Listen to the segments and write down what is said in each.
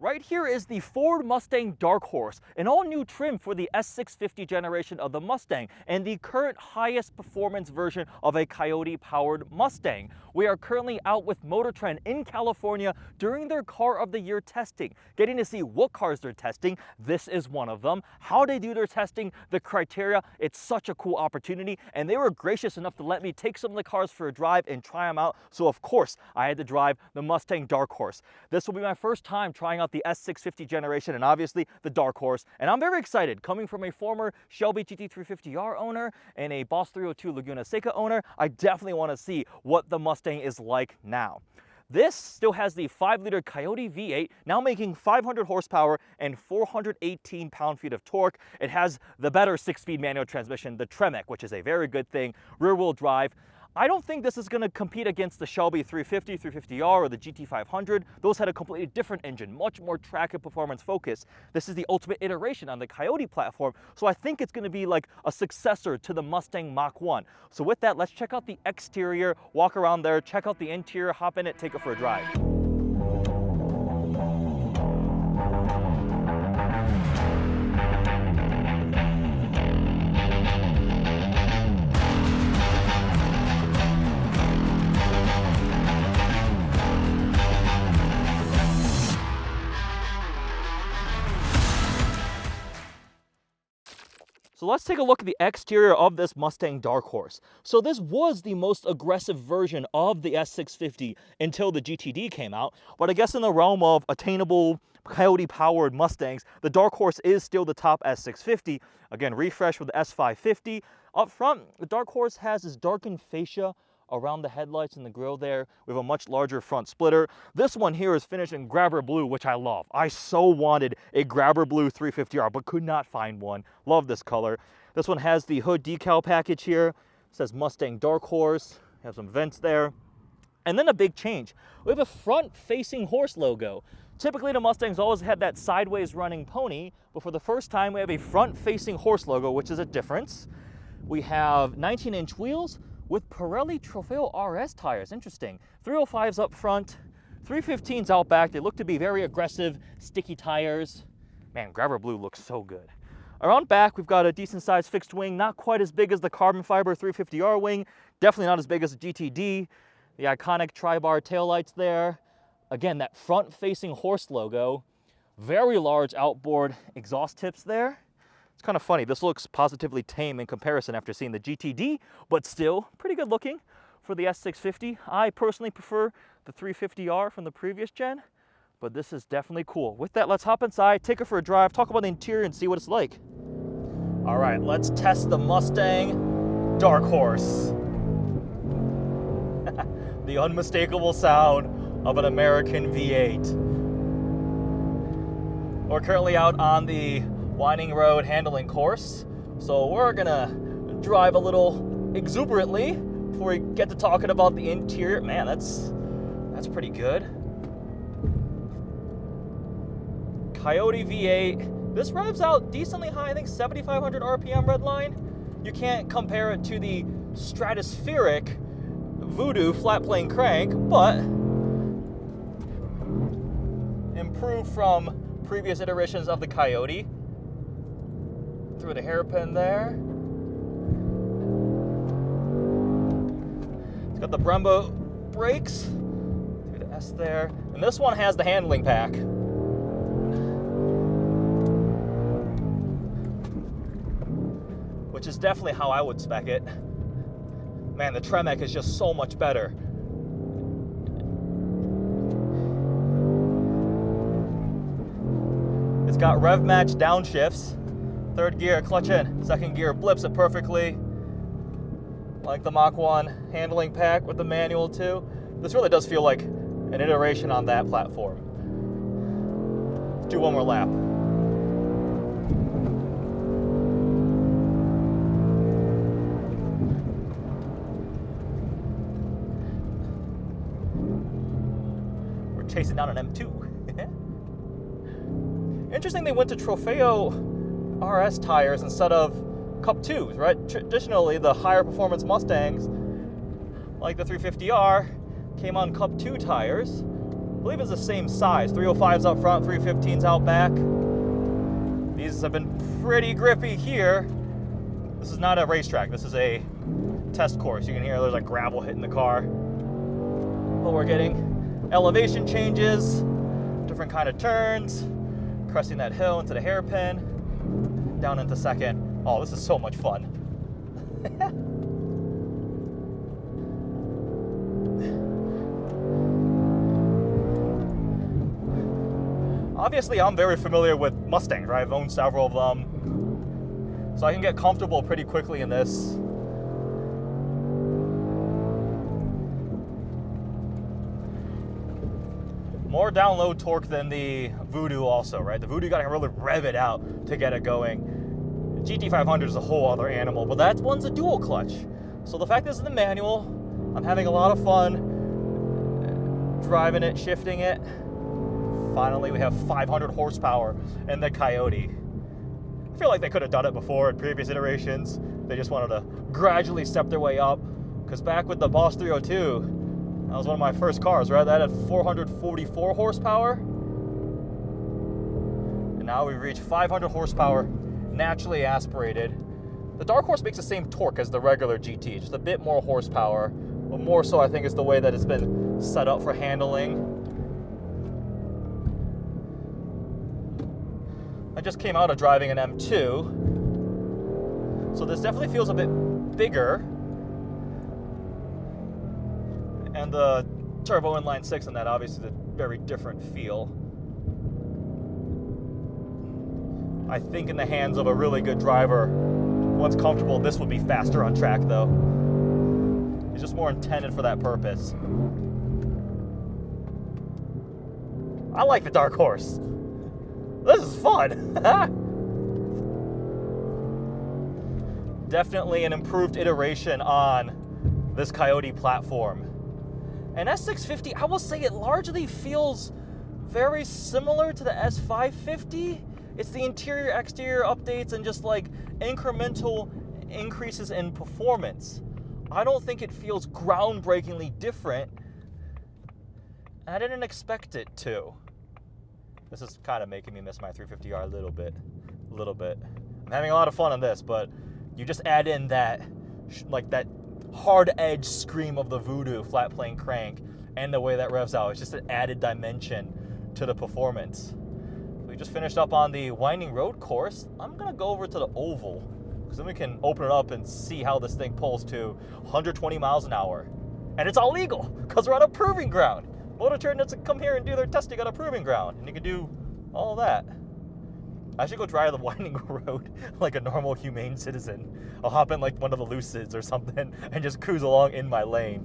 Right here is the Ford Mustang Dark Horse, an all-new trim for the S650 generation of the Mustang and the current highest performance version of a Coyote-powered Mustang. We are currently out with Motor Trend in California during their Car of the Year testing, getting to see what cars they're testing. This is one of them. How they do their testing, the criteria, it's such a cool opportunity, and they were gracious enough to let me take some of the cars for a drive and try them out. So of course, I had to drive the Mustang Dark Horse. This will be my first time trying out the S650 generation and obviously the Dark Horse, and I'm very excited. Coming from a former Shelby GT350R owner and a Boss 302 Laguna Seca owner, I definitely want to see what the Mustang is like now. This still has the 5-liter Coyote V8, now making 500 horsepower and 418 pound-feet of torque. It has the better 6-speed manual transmission, the Tremec, which is a very good thing, rear-wheel drive. I don't think this is going to compete against the Shelby 350, 350R, or the GT500. Those had a completely different engine, much more track and performance focused. This is the ultimate iteration on the Coyote platform, so I think it's going to be like a successor to the Mustang Mach 1. So with that, let's check out the exterior, walk around there, check out the interior, hop in it, take it for a drive. So let's take a look at the exterior of this Mustang Dark Horse. So this was the most aggressive version of the S650 until the GTD came out. But I guess in the realm of attainable Coyote-powered Mustangs, the Dark Horse is still the top S650. Again, refreshed with the S550. Up front, the Dark Horse has this darkened fascia around the headlights and the grille there. We have a much larger front splitter. This one here is finished in grabber blue, which I love. I so wanted a grabber blue 350R, but could not find one. Love this color. This one has the hood decal package here. It says Mustang Dark Horse. Have some vents there. And then a big change. We have a front-facing horse logo. Typically, the Mustangs always had that sideways running pony, but for the first time, we have a front-facing horse logo, which is a difference. We have 19-inch wheels with Pirelli Trofeo RS tires. Interesting. 305s up front, 315s out back. They look to be very aggressive, sticky tires. Man, grabber blue looks so good. Around back, we've got a decent sized fixed wing, not quite as big as the carbon fiber 350R wing, definitely not as big as the GTD. The iconic tri-bar taillights there. Again, that front-facing horse logo. Very large outboard exhaust tips there. It's kind of funny, this looks positively tame in comparison after seeing the GTD, but still pretty good looking for the S650. I personally prefer the 350R from the previous gen, but this is definitely cool. With that, let's hop inside, take it for a drive, talk about the interior and see what it's like. All right, let's test the Mustang Dark Horse. The unmistakable sound of an American V8. We're currently out on the winding road handling course, so we're gonna drive a little exuberantly before we get to talking about the interior. Man, that's pretty good. Coyote V8. This revs out decently high, I think 7,500 RPM redline. You can't compare it to the stratospheric Voodoo flat plane crank, but improved from previous iterations of the Coyote. Through the hairpin there. It's got the Brembo brakes. Through the S there. And this one has the handling pack. Which is definitely how I would spec it. Man, the Tremec is just so much better. It's got rev match downshifts. Third gear, clutch in. Second gear, blips it perfectly. Like the Mach 1 handling pack with the manual too. This really does feel like an iteration on that platform. Let's do one more lap. We're chasing down an M2. Interesting they went to Trofeo RS tires instead of Cup 2s, right? Traditionally, the higher performance Mustangs, like the 350R, came on Cup 2 tires. believe it's the same size. 305s up front, 315s out back. These have been pretty grippy here. This is not a racetrack. This is a test course. You can hear there's like gravel hitting the car. But we're getting elevation changes, different kind of turns, cresting that hill into the hairpin, down into second. Oh, this is so much fun. Obviously, I'm very familiar with Mustangs, right? I've owned several of them. So I can get comfortable pretty quickly in this. More download torque than the Voodoo also, right? The Voodoo, you gotta really rev it out to get it going. GT500 is a whole other animal, but that one's a dual clutch. So the fact this is the manual, I'm having a lot of fun driving it, shifting it. Finally, we have 500 horsepower in the Coyote. I feel like they could have done it before in previous iterations. They just wanted to gradually step their way up. Because back with the Boss 302, that was one of my first cars, right? That had 444 horsepower. And now we've reached 500 horsepower, naturally aspirated. The Dark Horse makes the same torque as the regular GT, just a bit more horsepower. But more so, I think, is the way that it's been set up for handling. I just came out of driving an M2, so this definitely feels a bit bigger. And the turbo inline 6 in that obviously is a very different feel. I think in the hands of a really good driver, once comfortable, this would be faster on track though. It's just more intended for that purpose. I like the Dark Horse. This is fun. Definitely an improved iteration on this Coyote platform. And S650, I will say it largely feels very similar to the S550. It's the interior, exterior updates and just like incremental increases in performance. I don't think it feels groundbreakingly different. I didn't expect it to. This is kind of making me miss my 350R a little bit. I'm having a lot of fun on this, but you just add in that, like that hard edge scream of the Voodoo flat plane crank and the way that revs out. It's just an added dimension to the performance. We just finished up on the winding road course. I'm gonna go over to the oval because then we can open it up and see how this thing pulls to 120 miles an hour. And it's all legal because we're on a proving ground. Motor Trade needs to come here and do their testing on a proving ground, and you can do all that. I should go drive the winding road like a normal, humane citizen. I'll hop in like one of the Lucids or something and just cruise along in my lane.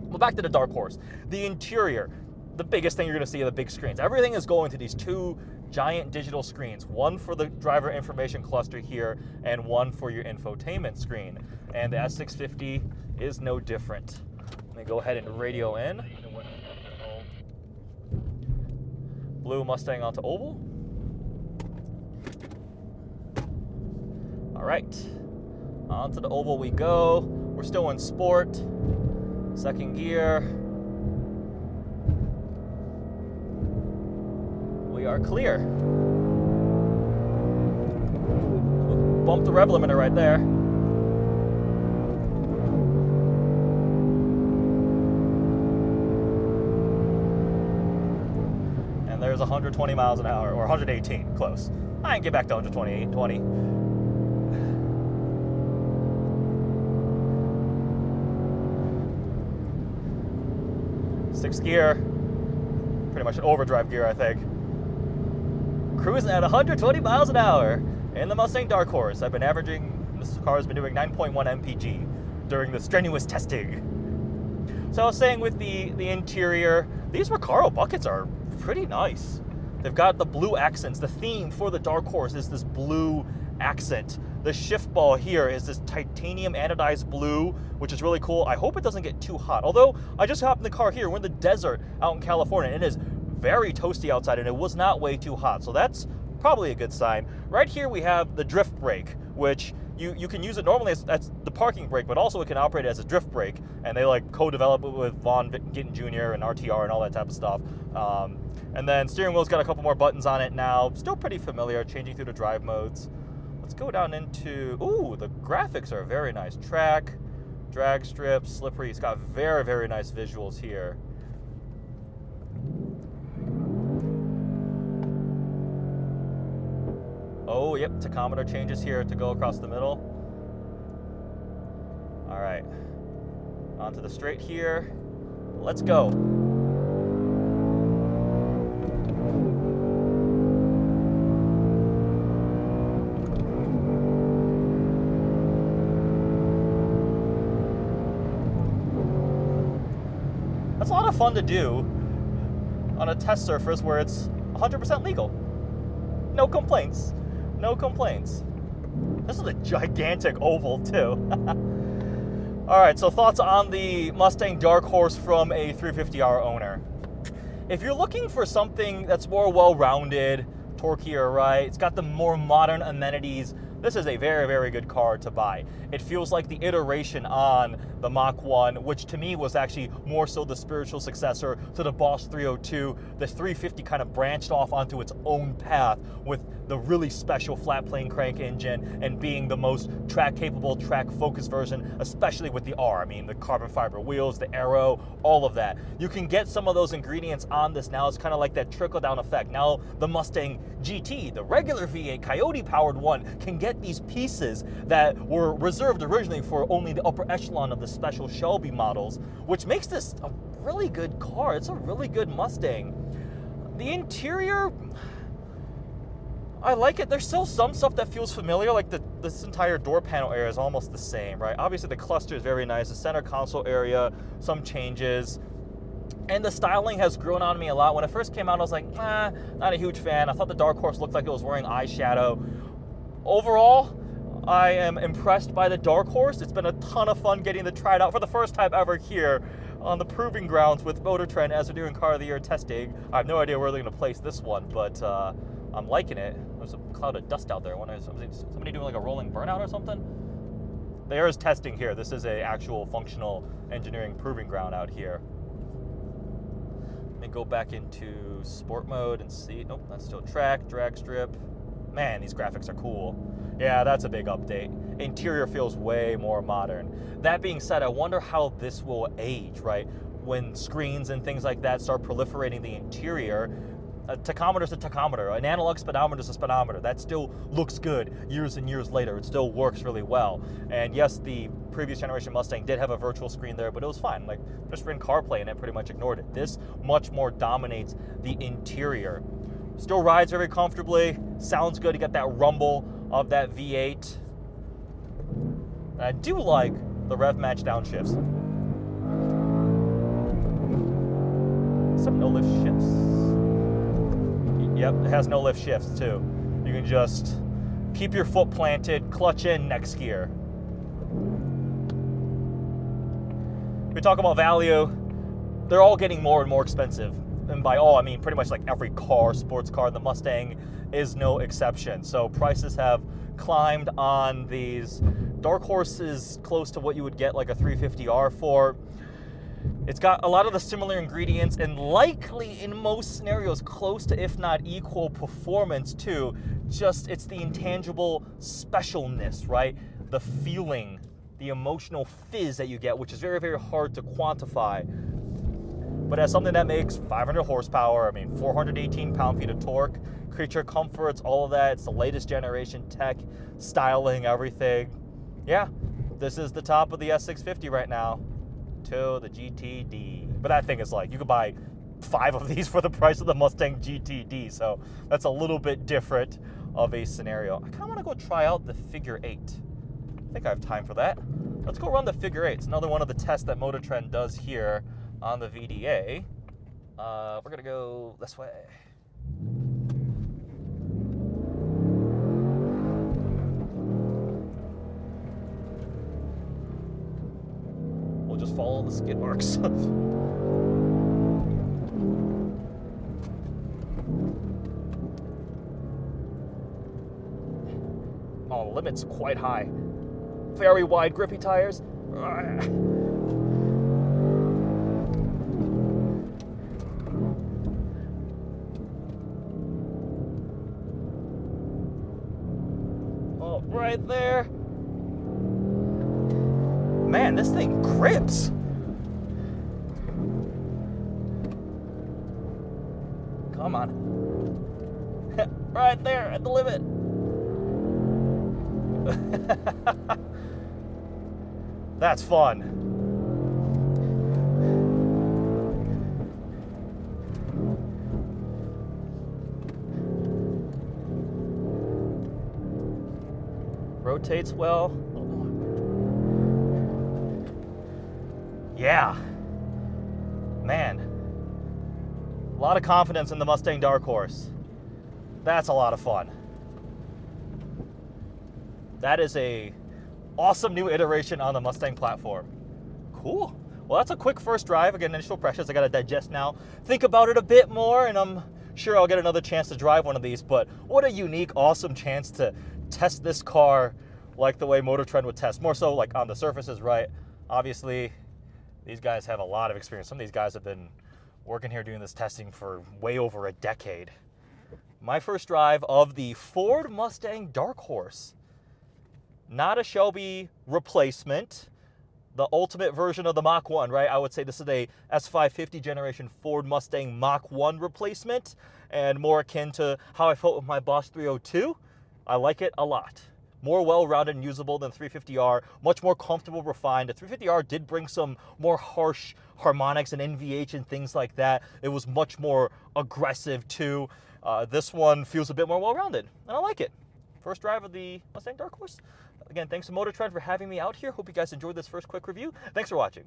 Well, back to the Dark Horse. The interior, the biggest thing you're gonna see are the big screens. Everything is going to these two giant digital screens, one for the driver information cluster here and one for your infotainment screen. And the S650 is no different. Let me go ahead and radio in. Blue Mustang onto oval. All right, onto the oval we go. We're still in sport. Second gear. We are clear. Bump the rev limiter right there. There's 120 miles an hour, or 118, close. I can get back to 128, 20. Sixth gear, pretty much an overdrive gear, I think. Cruising at 120 miles an hour in the Mustang Dark Horse. I've been averaging, this car has been doing 9.1 mpg during the strenuous testing. So I was saying with the interior, these Recaro buckets are pretty nice. They've got the blue accents. The theme for the Dark Horse is this blue accent. The shift ball here is this titanium anodized blue, which is really cool. I hope it doesn't get too hot. Although I just hopped in the car here. We're in the desert out in California, and it is very toasty outside, and it was not way too hot. So that's probably a good sign. Right here we have the drift brake, which you can use it normally as the parking brake, but also it can operate as a drift brake, and they like co-develop it with Von Gittin Jr. and RTR and all that type of stuff. And then steering wheel's got a couple more buttons on it now. Still pretty familiar, changing through the drive modes. Let's go down into, ooh, the graphics are very nice. Track, drag strip, slippery. It's got very, very nice visuals here. Oh, yep, tachometer changes here to go across the middle. All right, onto the straight here. Let's go. That's a lot of fun to do on a test surface where it's 100% legal. No complaints. No complaints. This is a gigantic oval too. All right, so thoughts on the Mustang Dark Horse from a 350R owner. If you're looking for something that's more well-rounded, torquier, right? It's got the more modern amenities. This is a very, very good car to buy. It feels like the iteration on the Mach 1, which to me was actually more so the spiritual successor to the Boss 302. The 350 kind of branched off onto its own path with the really special flat plane crank engine and being the most track-capable, track-focused version, especially with the R. I mean, the carbon fiber wheels, the aero, all of that. You can get some of those ingredients on this now. It's kind of like that trickle-down effect. Now the Mustang GT, the regular V8 Coyote-powered one, can get these pieces that were reserved originally for only the upper echelon of the special Shelby models, which makes this a really good car. It's a really good Mustang. The interior, I like it. There's still some stuff that feels familiar, like this entire door panel area is almost the same, right? Obviously the cluster is very nice. The center console area, some changes. And the styling has grown on me a lot. When it first came out, I was like, not a huge fan. I thought the Dark Horse looked like it was wearing eyeshadow. Overall, I am impressed by the Dark Horse. It's been a ton of fun getting to try it out for the first time ever here on the proving grounds with Motor Trend as we're doing Car of the Year testing. I have no idea where they're going to place this one, but I'm liking it. There's a cloud of dust out there. I wonder, somebody doing like a rolling burnout or something? There is testing here. This is an actual functional engineering proving ground out here. Let me go back into sport mode and see. Nope, that's still track, drag strip. Man, these graphics are cool. Yeah, that's a big update. Interior feels way more modern. That being said, I wonder how this will age, right? When screens and things like that start proliferating the interior, a tachometer's a tachometer, an analog speedometer's a speedometer. That still looks good years and years later. It still works really well. And yes, the previous generation Mustang did have a virtual screen there, but it was fine. Like, just ran CarPlay and it pretty much ignored it. This much more dominates the interior. Still rides very comfortably, sounds good. You got that rumble of that V8. And I do like the rev match downshifts. Some no lift shifts. Yep, it has no lift shifts too. You can just keep your foot planted, clutch in, next gear. We talk about value, they're all getting more and more expensive. And by all, I mean pretty much like every car, sports car. The Mustang is no exception. So prices have climbed on these. Dark Horse is close to what you would get like a 350R for. It's got a lot of the similar ingredients and likely in most scenarios close to, if not equal, performance too. Just it's the intangible specialness, right? The feeling, the emotional fizz that you get, which is very, very hard to quantify. But as something that makes 500 horsepower, I mean, 418 pound-feet of torque, creature comforts, all of that. It's the latest generation tech, styling, everything. Yeah, this is the top of the S650 right now to the GTD. But that thing is like, you could buy 5 of these for the price of the Mustang GTD. So that's a little bit different of a scenario. I kind of want to go try out the Figure 8. I think I have time for that. Let's go run the Figure 8. It's another one of the tests that Motor Trend does here on the VDA. We're gonna go this way. We'll just follow the skid marks. Oh, the limit's quite high. very wide grippy tires. Oh, right there. Man, this thing grips. Come on. Right there at the limit. That's fun. Rotates well. Yeah. Man. A lot of confidence in the Mustang Dark Horse. That's a lot of fun. That is a awesome new iteration on the Mustang platform. Cool. Well, that's a quick first drive. Again, initial impressions I got to digest now. Think about it a bit more, and I'm sure I'll get another chance to drive one of these. But what a unique, awesome chance to test this car like the way Motor Trend would test. More so like on the surfaces, right? Obviously, these guys have a lot of experience. Some of these guys have been working here doing this testing for way over a decade. My first drive of the Ford Mustang Dark Horse. Not a Shelby replacement, the ultimate version of the Mach 1, right? I would say this is a S550 generation Ford Mustang Mach 1 replacement, and more akin to how I felt with my Boss 302. I like it a lot. More well-rounded and usable than 350R, much more comfortable, refined. The 350R did bring some more harsh harmonics and NVH and things like that. It was much more aggressive too. This one feels a bit more well-rounded, and I like it. First drive of the Mustang Dark Horse. Again, thanks to Motor Trend for having me out here. Hope you guys enjoyed this first quick review. Thanks for watching.